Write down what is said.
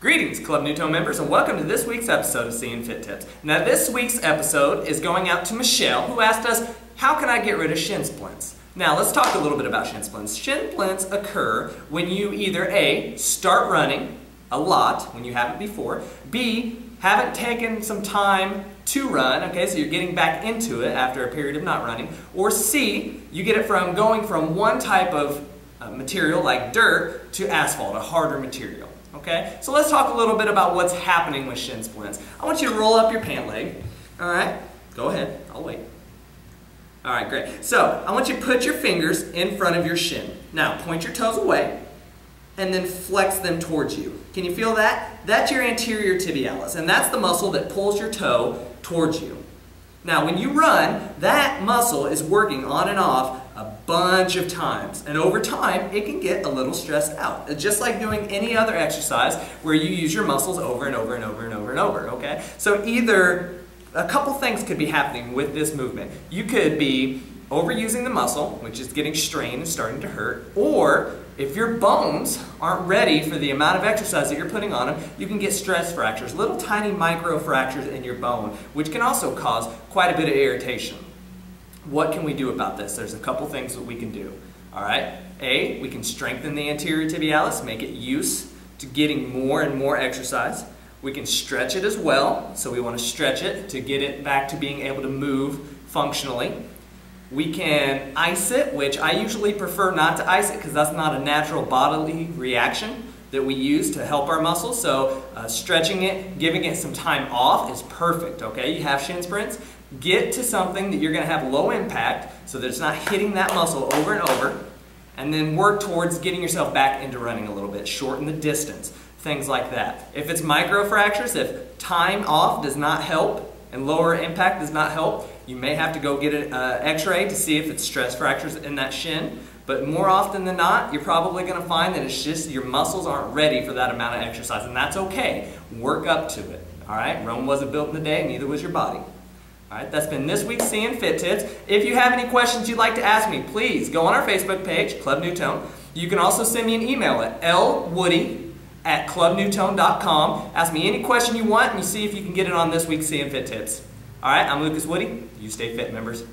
Greetings, Club Newton members, and welcome to this week's episode of Seeing Fit Tips. Now, this week's episode is going out to Michelle, who asked us, how can I get rid of shin splints? Now, let's talk a little bit about shin splints. Shin splints occur when you either A, start running a lot, when you haven't before, B, haven't taken some time to run, okay, so you're getting back into it after a period of not running, or C, you get it from going from one type of material like dirt to asphalt, a harder material. Okay, so let's talk a little bit about what's happening with shin splints. I want you to roll up your pant leg. All right, go ahead, I'll wait. All right, great. So I want you to put your fingers in front of your shin. Now point your toes away and then flex them towards you. Can you feel that? That's your anterior tibialis, and that's the muscle that pulls your toe towards you. Now when you run, that muscle is working on and off a bunch of times, and over time it can get a little stressed out. It's just like doing any other exercise where you use your muscles over and over and over and over and over, okay? So either a couple things could be happening with this movement. You could be overusing the muscle, which is getting strained and starting to hurt, or if your bones aren't ready for the amount of exercise that you're putting on them, you can get stress fractures, little tiny micro fractures in your bone, which can also cause quite a bit of irritation. What can we do about this? There's a couple things that we can do. All right, A, we can strengthen the anterior tibialis, make it used to getting more and more exercise. We can stretch it as well, so we want to stretch it to get it back to being able to move functionally. We can ice it, which I usually prefer not to ice it because that's not a natural bodily reaction that we use to help our muscles. So stretching it, giving it some time off is perfect, okay? You have shin splints, get to something that you're going to have low impact so that it's not hitting that muscle over and over, and then work towards getting yourself back into running a little bit, shorten the distance, things like that. If it's micro fractures, if time off does not help and lower impact does not help, you may have to go get an x-ray to see if it's stress fractures in that shin. But more often than not, you're probably going to find that it's just your muscles aren't ready for that amount of exercise, and that's okay. Work up to it. All right, Rome wasn't built in a day, neither was your body. All right, that's been this week's Seeing Fit Tips. If you have any questions you'd like to ask me, please go on our Facebook page, Club Newton. You can also send me an email at lwoody@clubnewton.com. Ask me any question you want, and you see if you can get it on this week's Seeing Fit Tips. All right, I'm Lucas Woody. You stay fit, members.